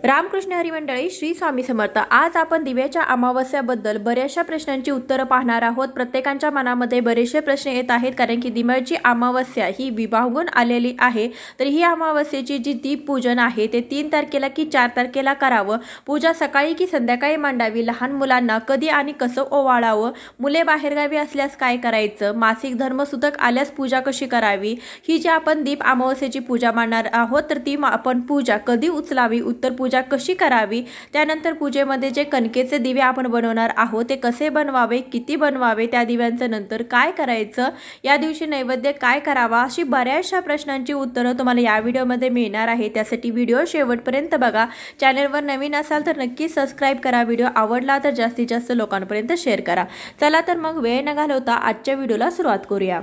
रामकृष्ण हरी मंडळी, श्री स्वामी समर्थ। आज आपण दिव्याच्या अमावस्याबद्दल बऱ्याचशा प्रश्नांची उत्तरं पाहणार आहोत। प्रत्येकाच्या मनामध्ये बरेचसे प्रश्न येत आहेत, कारण की दिव्याची अमावस्या ही विभागून आलेली आहे। तर ही अमावस्येची जी दीपपूजन आहे ते 3 तारखेला की 4 तारखेला करावं, पूजा सकाळी की संध्याकाळी मांडावी, लहान मुलांना कधी आणि कसं ओवाळावं, मुले बाहेरगावी असल्यास काय करायचं, मासिक धर्मसूतक आल्यास पूजा कशी करावी, ही जी आपण दीप अमावस्येची पूजा मांडणार आहोत, तर ती आपण पूजा कधी उचलावी, उत्तर पूजा कशी करावी, त्यानंतर पूजेमध्ये जे कणकेचे दिवे आपण बनवणार आहोत ते कसे बनवावे, किती बनवावे, त्या दिव्यांचं नंतर काय करायचं, या दिवशी नैवेद्य काय करावा, अशी बऱ्याचशा प्रश्नांची उत्तरं तुम्हाला या व्हिडिओमध्ये मिळणार आहे। त्यासाठी व्हिडिओ शेवटपर्यंत बघा। चॅनलवर नवीन असाल तर नक्की सबस्क्राइब करा। व्हिडिओ आवडला तर जास्तीत जास्त लोकांपर्यंत शेअर करा। चला तर मग वेळ न घालवता आजच्या व्हिडिओला सुरुवात करूया।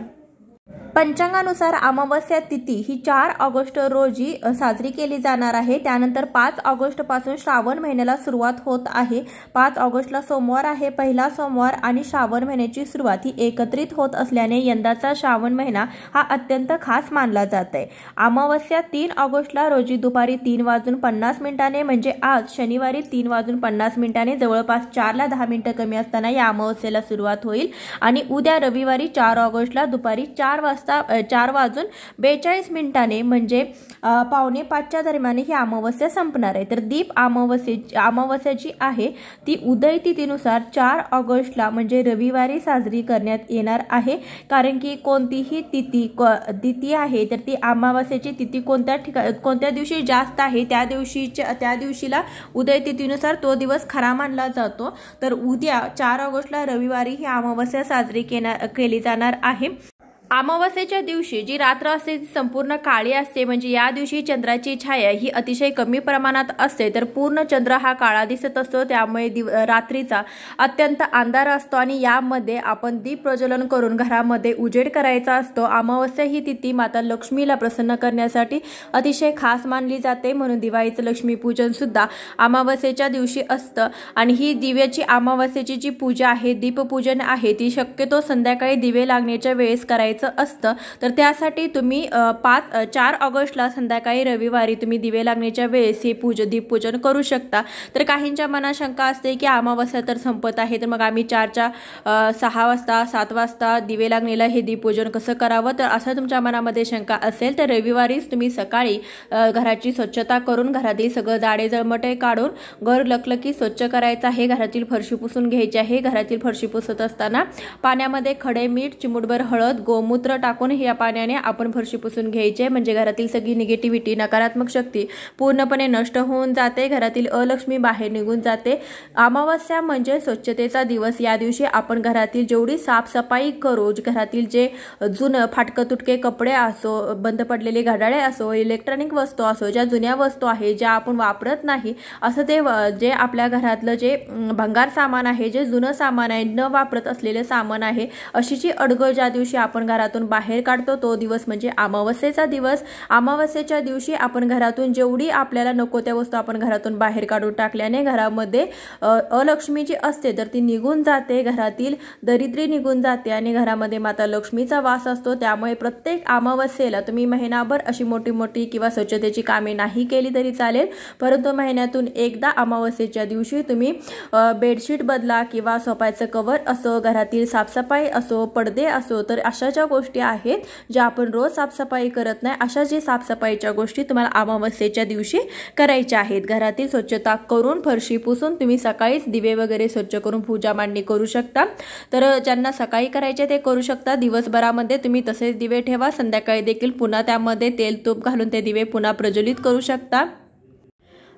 पंचांगानुसार अमावस्या तिथी ही 4 ऑगस्ट रोजी साजरी केली जाणार आहे। त्यानंतर 5 ऑगस्ट पासून श्रावण महिन्याला सुरुवात होत आहे। 5 ऑगस्टला सोमवार आहे, पहिला सोमवार, आणि श्रावण महिन्याची सुरुवात ही एकत्रित होत असल्याने यंदाचा श्रावण महिना हा अत्यंत खास मानला जात आहे। अमावस्या 3 ऑगस्टला रोजी दुपारी 3:50 म्हणजे आज शनिवारी 3:50 जवळपास 4ला 10 मिनिटं कमी असताना या अमावस्येला सुरुवात होईल, आणि उद्या रविवारी 4 ऑगस्टला दुपारी 4:42 म्हणजे 4:45च्या दरम्यान ही अमावस्या संपणार आहे। तर दीप अमावस्या जी आहे ती उदय तिथीनुसार 4 ऑगस्टला म्हणजे रविवारी साजरी करण्यात येणार आहे, कारण की कोणतीही तिथी आहे तर ती अमावस्येची तिथी कोणत्या दिवशी जास्त आहे त्या दिवशीला उदय तिथीनुसार तो दिवस खरा मानला जातो। तर उद्या 4 ऑगस्टला रविवारी ही अमावस्या साजरी केली जाणार आहे। अमावस्येच्या दिवशी जी रात्र असते ती संपूर्ण काळी असते, म्हणजे या दिवशी चंद्राची छाया ही अतिशय कमी प्रमाणात असते, तर पूर्ण चंद्र हा काळा दिसत असतो, त्यामुळे रात्रीचा अत्यंत अंधार असतो, आणि यामध्ये आपण दीप प्रज्वलन करून घरामध्ये उजेड करायचा असतो। अमावस्या ही तिथी माता लक्ष्मीला प्रसन्न करण्यासाठी अतिशय खास मानली जाते, म्हणून दिवाळीचं लक्ष्मीपूजन सुद्धा अमावस्येच्या दिवशी असतं। आणि ही दिव्याची अमावस्येची जी पूजा आहे, दीपपूजन आहे, ती शक्यतो संध्याकाळी दिवे लागण्याच्या वेळेस करायचं असतं। तर त्यासाठी तुम्ही 4 ऑगस्टला संध्याकाळी रविवारी तुम्ही दिवे लागण्याच्या वेळेस हे दीपपूजन करू शकता। तर काहींच्या मनात शंका असते की अमावस्या तर संपत आहे, तर मग आम्ही 4च्या 6 वाजता 7 वाजता दिवे लागणेला हे दीपपूजन कसं करावं, तर असं तुमच्या मनामध्ये शंका असेल तर रविवारीच तुम्ही सकाळी घराची स्वच्छता करून घरातील सगळं जाडे जळमटे काढून घर लकलकी स्वच्छ करायचं आहे, घरातील फरशी पुसून घ्यायची आहे। घरातील फरशी पुसत असताना पाण्यामध्ये खडे मीठ, चिमूटभर हळद, गोमूत्र टाकून या पाण्याने आपण फरशी पुसून घ्यायचे, म्हणजे घरातील सगळी निगेटिव्हिटी, नकारात्मक शक्ती पूर्णपणे नष्ट होऊन जाते, घरातील अलक्ष्मी बाहेर निघून जाते। अमावस्या म्हणजे स्वच्छतेचा दिवस। या दिवशी आपण घरातील जेवढी साफसफाई करू, घरातील जे जुनं फाटकं तुटके कपडे असो, बंद पडलेले घड्याळे असो, इलेक्ट्रॉनिक वस्तू असो, ज्या जुन्या वस्तू आहे ज्या आपण वापरत नाही, असं ते जे आपल्या घरातलं जे भंगार सामान आहे, जे जुनं सामान आहे, न वापरत असलेले सामान आहे, अशी जी अडगळ ज्या दिवशी आपण घरातून बाहेर काढतो तो दिवस म्हणजे अमावस्येचा दिवस। अमावस्येच्या दिवशी आपण घरातून जेवढी आपल्याला नको त्या वस्तू आपण घरातून बाहेर काढून टाकल्याने घरामध्ये अलक्ष्मी जी असते तर ती निघून जाते, घरातील दरिद्री निघून जाते, आणि घरामध्ये माता लक्ष्मीचा वास असतो। त्यामुळे प्रत्येक अमावस्येला तुम्ही महिनाभर अशी मोठी किंवा स्वच्छतेची कामे नाही केली तरी चालेल, परंतु महिन्यातून एकदा अमावस्येच्या दिवशी तुम्ही बेडशीट बदला, किंवा सोफ्याचं कव्हर असो, घरातील साफसफाई असो, पडदे असो, तर अशा ज्या गोष्टी आहेत ज्या आपण रोज साफसफाई करत नाही, अशा जे साफसफाईच्या गोष्टी तुम्हाला अमावस्येच्या दिवशी करायच्या आहेत। घरातील स्वच्छता करून फरशी पुसून तुम्ही सकाळीच दिवे वगैरे स्वच्छ करून पूजा मांडणी करू शकता। तर ज्यांना सकाळी करायचे ते करू शकता, दिवसभरामध्ये तुम्ही तसेच दिवे ठेवा, संध्याकाळी देखील पुन्हा त्यामध्ये तेल तूप घालून ते दिवे पुन्हा प्रज्वलित करू शकता।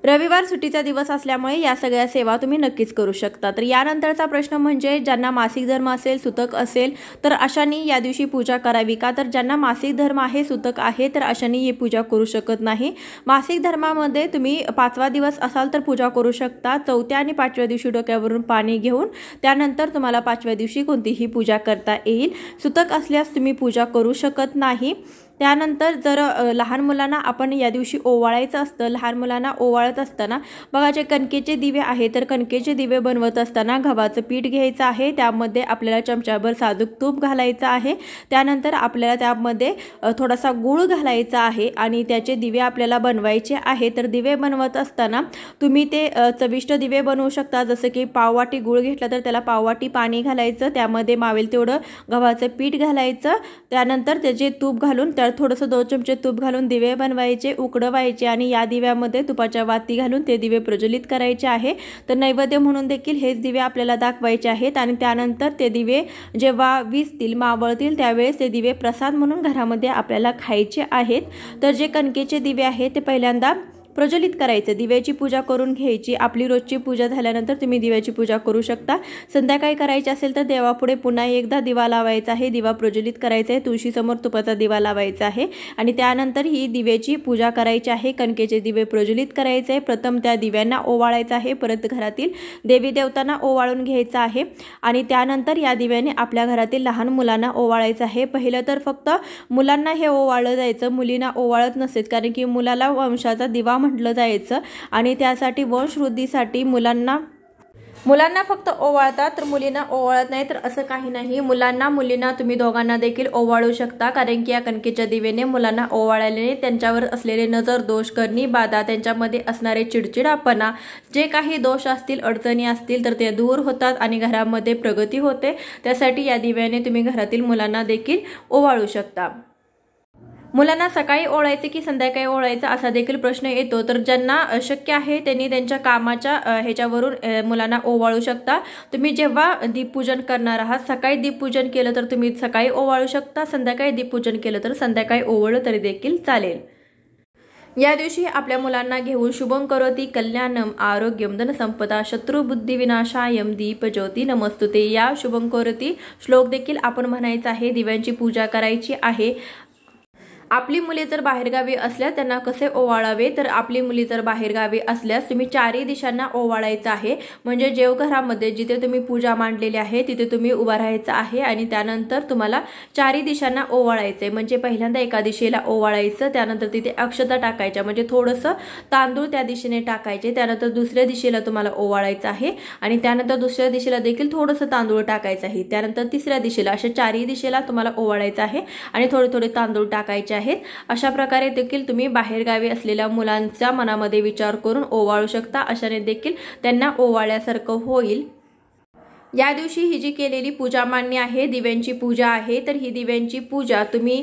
रविवार सुट्टीचा दिवस असल्यामुळे या सगळ्या सेवा तुम्ही नक्कीच करू शकता। तर यानंतरचा प्रश्न म्हणजे ज्यांना मासिक धर्म असेल, सुतक असेल, तर अशांनी या दिवशी पूजा करावी का, तर ज्यांना मासिक धर्म आहे, सुतक आहे, तर अशांनी ही पूजा करू शकत नाही। मासिक धर्मामध्ये तुम्ही 5वा दिवस असाल तर पूजा करू शकता। 4थ्या आणि 5व्या दिवशी डोक्यावरून पाणी घेऊन त्यानंतर तुम्हाला 5व्या दिवशी कोणतीही पूजा करता येईल। सुतक असल्यास तुम्ही पूजा करू शकत नाही। त्यानंतर जर लहान मुलांना आपण या दिवशी ओवाळायचं असतं, लहान मुलांना ओवाळत असताना बघा जे कणकेचे दिवे आहे तर कणकेचे दिवे बनवत असताना गव्हाचं पीठ घ्यायचं आहे, त्यामध्ये आपल्याला चमचाभर साजूक तूप घालायचं आहे, त्यानंतर आपल्याला त्यामध्ये थोडासा गूळ घालायचा आहे आणि त्याचे दिवे आपल्याला बनवायचे आहे। तर दिवे बनवत असताना तुम्ही ते चविष्ट दिवे बनवू शकता, जसं की पाववाटी गूळ घेतला तर त्याला पाववाटी पाणी घालायचं, त्यामध्ये मावेल तेवढं गव्हाचं पीठ घालायचं, त्यानंतर त्याचे तूप घालून थोडंसं 2 चमचे तूप घालून दिवे बनवायचे, उकडवायचे आणि या दिव्यामध्ये तुपाच्या वाती घालून ते दिवे प्रज्वलित करायचे आहे। तर नैवेद्य म्हणून देखील हेच दिवे आपल्याला दाखवायचे आहेत आणि त्यानंतर ते दिवे जेव्हा विझतील मावळतील त्यावेळेस ते दिवे प्रसाद म्हणून घरामध्ये आपल्याला खायचे आहेत। तर जे कणकेचे दिवे आहेत ते पहिल्यांदा प्रज्वलित करायचे, दिव्याची पूजा करून घ्यायची। आपली रोजची पूजा झाल्यानंतर तुम्ही दिव्याची पूजा करू शकता। संध्याकाळी करायची असेल तर देवापुढे पुन्हा एकदा दिवा लावायचा आहे, दिवा प्रज्वलित करायचा आहे, तुळशीसमोर तुपाचा दिवा लावायचा आहे आणि त्यानंतर ही दिव्याची पूजा करायची आहे। कणकेचे दिवे प्रज्वलित करायचे आहे, प्रथम त्या दिव्यांना ओवाळायचं आहे, परत घरातील देवी देवतांना ओवाळून घ्यायचं आहे आणि त्यानंतर या दिव्याने आपल्या घरातील लहान मुलांना ओवाळायचं आहे। पहिलं तर फक्त मुलांना हे ओवाळलं जायचं, मुलींना ओवाळत नसेल, कारण की मुलाला वंशाचा दिवा म्हटलं जायचं आणि त्यासाठी वंशवृद्धीसाठी मुलांना फक्त ओवाळतात तर मुलींना ओवाळत नाही। तर असं काही नाही, मुलींना तुम्ही दोघांना देखील ओवाळू शकता, कारण की या कणकेच्या दिवेने मुलांना ओवाळल्याने त्यांच्यावर असलेले नजर दोष, करणी बाधा, त्यांच्यामध्ये असणारे चिडचिडापणा, जे काही दोष असतील अडचणी असतील तर ते दूर होतात आणि घरामध्ये प्रगती होते। त्यासाठी या दिव्याने तुम्ही घरातील मुलांना देखील ओवाळू शकता। मुलांना सकाळी ओवाळायचे की संध्याकाळी ओवाळायचं असा देखील प्रश्न येतो, तर ज्यांना शक्य आहे त्यांनी त्यांच्या कामाच्या ह्याच्यावरून मुलांना ओवाळू शकता। तुम्ही जेव्हा दीपपूजन करणार आहात, सकाळी दीपपूजन केलं तर तुम्ही सकाळी ओवाळू शकता, संध्याकाळी दीपपूजन केलं तर संध्याकाळी ओवाळलं तरी देखील चालेल। या दिवशी आपल्या मुलांना घेऊन शुभं करोति कल्याणम आरोग्यम धनसंपदा शत्रुबुद्धिविनाशायम दीपज्योती नमस्तुते या शुभं करोति श्लोक देखील आपण म्हणायचा आहे, दिव्यांची पूजा करायची आहे। आपली मुले जर बाहेरगावी असल्यास त्यांना कसे ओवाळावे, तर आपली मुली जर बाहेरगावी असल्यास तुम्ही चारही दिशांना ओवाळायचं आहे, म्हणजे जेवघरामध्ये जिथे तुम्ही पूजा मांडलेली आहे तिथे तुम्ही उभा राहायचं आहे आणि त्यानंतर तुम्हाला चारही दिशांना ओवाळायचंय। म्हणजे पहिल्यांदा एका दिशेला ओवाळायचं, त्यानंतर तिथे अक्षता टाकायच्या, म्हणजे थोडंसं तांदूळ त्या दिशेने टाकायचे, त्यानंतर दुसऱ्या दिशेला तुम्हाला ओवाळायचं आहे आणि त्यानंतर दुसऱ्या दिशेला देखील थोडंसं तांदूळ टाकायचं आहे, त्यानंतर तिसऱ्या दिशेला, अशा चारही दिशेला तुम्हाला ओवाळायचं आहे आणि थोडे थोडे तांदूळ टाकायचे आहेत। अशा प्रकारे देखील तुम्ही बाहेरगावी असलेल्या मुलांच्या मनामध्ये विचार करून ओवाळू शकता, अशाने देखील त्यांना ओवाळल्यासारखं होईल। या दिवशी ही जी केलेली पूजा मांडणी आहे, दिव्यांची पूजा आहे, तर ही दिव्यांची पूजा तुम्ही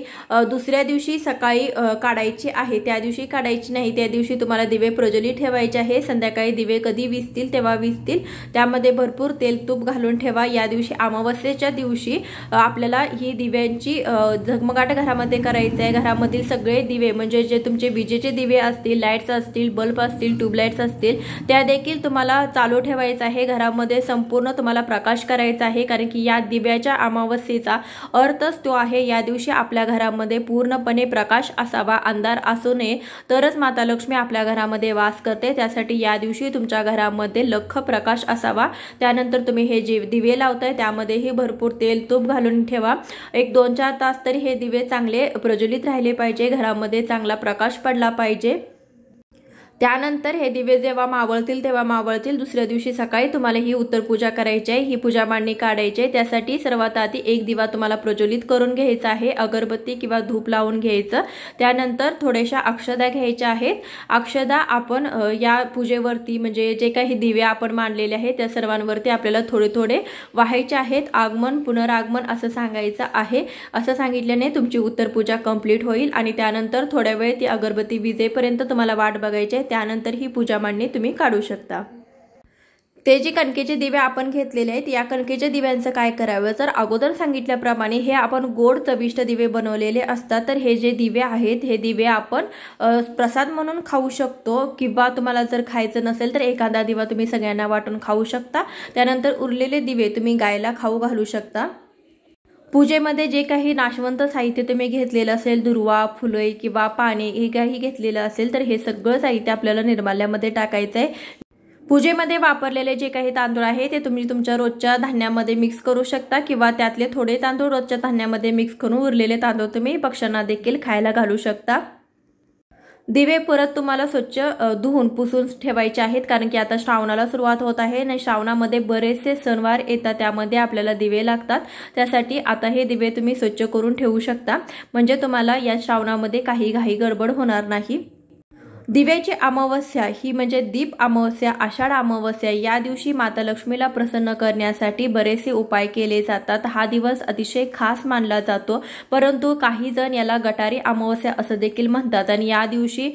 दुसऱ्या दिवशी सकाळी काढायची आहे, त्या दिवशी काढायची नाही। त्या दिवशी तुम्हाला दिवे प्रज्वलित ठेवायचे आहे, संध्याकाळी दिवे कधी विझतील तेव्हा विझतील, त्यामध्ये भरपूर तेल तूप घालून ठेवा। या दिवशी अमावस्येच्या दिवशी आपल्याला ही दिव्यांची झगमगाट घरामध्ये करायचं आहे। घरामधील सगळे दिवे, म्हणजे जे तुमचे विजेचे दिवे असतील, लाईट्स असतील, बल्ब असतील, ट्यूबलाईट्स असतील, त्या देखील तुम्हाला चालू ठेवायचं आहे। घरामध्ये संपूर्ण तुम्हाला प्रकाश करायचा आहे, कारण की या दिव्याच्या अमावस्येचा अर्थच तो आहे, या दिवशी आपल्या घरामध्ये पूर्णपणे प्रकाश असावा, अंधार असू नये, तरच माता लक्ष्मी आपल्या घरामध्ये वास करते। त्यासाठी या दिवशी तुमच्या घरामध्ये लख प्रकाश असावा। त्यानंतर तुम्ही हे जे दिवे लावताय त्यामध्येही भरपूर तेल तूप घालून ठेवा, एक 2-4 तास तरी हे दिवे चांगले प्रज्वलित राहिले पाहिजे, घरामध्ये चांगला प्रकाश पडला पाहिजे। त्यानंतर हे दिवे जेव्हा मावळतील तेव्हा मावळतील, दुसऱ्या दिवशी सकाळी तुम्हाला ही उत्तर पूजा करायची आहे, ही पूजा मांडणी काढायची आहे। त्यासाठी सर्वात आधी एक दिवा तुम्हाला प्रज्वलित करून घ्यायचा आहे, अगरबत्ती किंवा धूप लावून घ्यायचं, त्यानंतर थोड्याशा अक्षदा घ्यायच्या आहेत। अक्षदा आपण या पूजेवरती, म्हणजे जे काही दिवे आपण मांडलेले आहेत त्या सर्वांवरती आपल्याला थोडे थोडे वाहायचे आहेत। आगमन पुनरागमन असं सांगायचं आहे, असं सांगितल्याने तुमची उत्तर पूजा कंप्लीट होईल आणि त्यानंतर थोड्या वेळ ती अगरबत्ती विजेपर्यंत तुम्हाला वाट बघायची आहे, त्यानंतर ही पूजा मांडणी तुम्ही काढू शकता। ते जे कणकेचे दिवे आपण घेतलेले आहेत, या कणकेच्या दिव्यांचं काय करावं, तर अगोदर सांगितल्याप्रमाणे हे आपण गोड चविष्ट दिवे बनवलेले असतात, तर हे जे दिवे आहेत हे दिवे आपण प्रसाद म्हणून खाऊ शकतो, किंवा तुम्हाला जर खायचं नसेल तर एखादा दिवा तुम्ही सगळ्यांना वाटून खाऊ शकता। त्यानंतर उरलेले दिवे तुम्ही गायला खाऊ घालू शकता। पूजेमध्ये जे काही नाशवंत साहित्य तुम्ही घेतलेलं असेल, दुर्वा, फुले किंवा पाने, हे काही घेतलेलं असेल तर हे सगळं साहित्य आपल्याला निर्माल्यामध्ये टाकायचं आहे। पूजेमध्ये वापरलेले जे काही तांदूळ आहे ते तुम्ही तुमच्या रोजच्या धान्यामध्ये मिक्स करू शकता किंवा त्यातले थोडे तांदूळ रोजच्या धान्यामध्ये मिक्स करून उरलेले तांदूळ तुम्ही पक्ष्यांना देखील खायला घालू शकता। दिवे परत तुम्हाला स्वच्छ धुवून पुसून ठेवायचे आहेत, कारण की आता श्रावणाला सुरुवात होत आहे आणि श्रावणामध्ये बरेचसे सणवार येतात, त्यामध्ये आपल्याला दिवे लागतात। त्यासाठी आता हे दिवे तुम्ही स्वच्छ करून ठेवू शकता, म्हणजे तुम्हाला या श्रावणामध्ये काही घाई गडबड होणार नाही। दिव्याची अमावस्या ही म्हणजे दीप अमावस्या, आषाढ अमावस्या, या दिवशी माता लक्ष्मीला प्रसन्न करण्यासाठी बरेचसे उपाय केले जातात। हा दिवस अतिशय खास मानला जातो, परंतु काही जण याला गटारी अमावस्या असं देखील म्हणतात आणि या दिवशी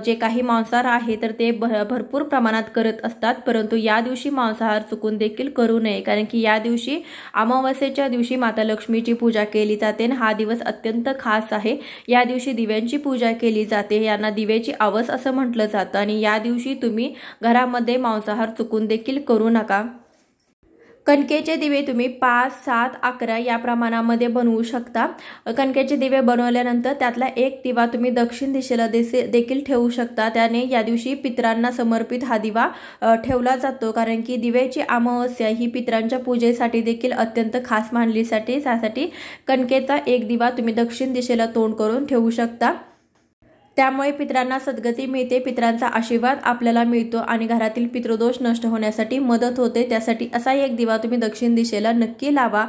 जे काही मांसाहार आहे तर ते भरपूर प्रमाणात करत असतात, परंतु या दिवशी मांसाहार चुकून देखील करू नये, कारण की या दिवशी अमावस्येच्या दिवशी माता लक्ष्मीची पूजा केली जाते आणि हा दिवस अत्यंत खास आहे। या दिवशी दिव्यांची पूजा केली जाते, यांना दिव्याची आवस असं म्हटलं जातं आणि या दिवशी तुम्ही घरामध्ये मांसाहार चुकून देखील करू नका। कणकेचे दिवे तुम्ही 5, 7, 11 या प्रमाणामध्ये बनवू शकता। कणकेचे दिवे बनवल्यानंतर त्यातला एक दिवा तुम्ही दक्षिण दिशेला देखील ठेवू शकता, त्याने या दिवशी पितरांना समर्पित हा दिवा ठेवला जातो, कारण की दिव्याची अमावस्या ही पितरांच्या पूजेसाठी देखील अत्यंत खास मानली जाते। त्यासाठी कणकेचा एक दिवा तुम्ही दक्षिण दिशेला तोंड करून ठेवू शकता, त्यामुळे पितरांना सद्गती मिळते, पितरांचा आशीर्वाद आपल्याला मिळतो आणि घरातील पितृदोष नष्ट होण्यासाठी मदत होते। त्यासाठी असा एक दिवा तुम्ही दक्षिण दिशेला नक्की लावा।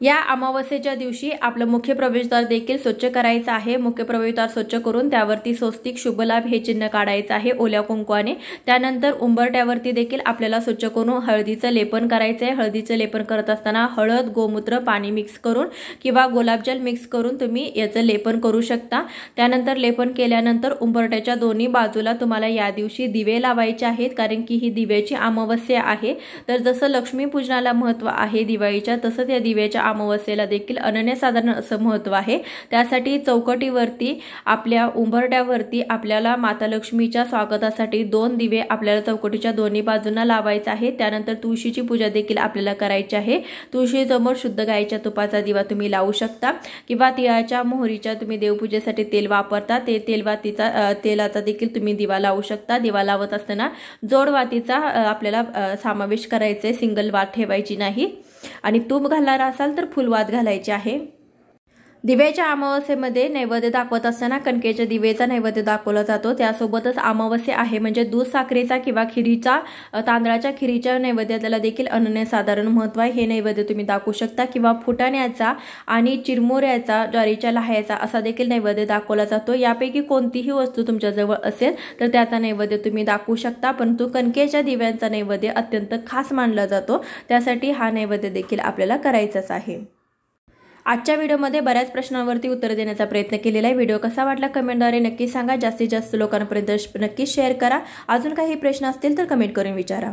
या अमावस्येच्या दिवशी आपलं मुख्य प्रवेशद्वार देखील स्वच्छ करायचं आहे। मुख्य प्रवेशद्वार स्वच्छ करून त्यावरती स्वस्तिक शुभलाभ हे चिन्ह काढायचं आहे ओल्या कुंकवाने। त्यानंतर उंबरट्यावरती देखील आपल्याला स्वच्छ करून हळदीचं लेपन करायचं आहे। हळदीचं लेपन करत असताना हळद, गोमूत्र, पाणी मिक्स करून किंवा गुलाबजल मिक्स करून तुम्ही याचं लेपन करू शकता। त्यानंतर लेपन केल्यानंतर उंबरट्याच्या दोन्ही बाजूला तुम्हाला या दिवशी दिवे लावायचे आहेत, कारण की ही दिव्याची अमावस्या आहे। तर जसं लक्ष्मीपूजनाला महत्त्व आहे दिवाळीच्या, तसंच या दिव्याच्या अमावस्येला देखील अनन्यसाधारण असं महत्त्व आहे। त्यासाठी चौकटीवरती आपल्या उंबरट्यावरती आपल्याला माता लक्ष्मीच्या स्वागतासाठी 2 दिवे आपल्याला चौकटीच्या दोन्ही बाजूंना लावायचे आहेत। त्यानंतर तुळशीची पूजा देखील आपल्याला करायची आहे। तुळशीसमोर शुद्ध गायीच्या तुपाचा दिवा तुम्ही लावू शकता किंवा तिळाच्या मोहरीच्या तुम्ही देवपूजेसाठी तेल वापरता ते तेलाचा देखील तुम्ही दिवा लावू शकता। दिवा लावत असताना जोडवातीचा आपल्याला समावेश करायचा आहे, सिंगल वात ठेवायची नाही आणि तूप घालणार असाल तर फुलवात घालायची आहे। दिव्याच्या अमावस्येमध्ये नैवेद्य दाखवत असताना कणकेच्या दिवेचा नैवेद्य दाखवला जातो। त्यासोबतच अमावस्या आहे म्हणजे दूध साखरेचा किंवा खिरीचा तांदळाच्या खिरीच्या नैवेद्याला देखील अनन्यसाधारण महत्त्व आहे। हे नैवेद्य तुम्ही दाखवू शकता किंवा फुटाण्याचा आणि चिरमुऱ्याचा, ज्वारीच्या लाह्याचा असा देखील नैवेद्य दाखवला जातो। यापैकी कोणतीही वस्तू तुमच्याजवळ असेल तर त्याचा नैवेद्य तुम्ही दाखवू शकता, परंतु कणकेच्या दिव्यांचा नैवेद्य अत्यंत खास मानला जातो, त्यासाठी हा नैवेद्य देखील आपल्याला करायचाच आहे। आजच्या व्हिडिओमध्ये बऱ्याच प्रश्नांवरती उत्तर देण्याचा प्रयत्न केलेला आहे। व्हिडिओ कसा वाटला कमेंटद्वारे नक्की सांगा, जास्तीत जास्त लोकांपर्यंत नक्की शेअर करा। अजून काही प्रश्न असतील तर कमेंट करून विचारा।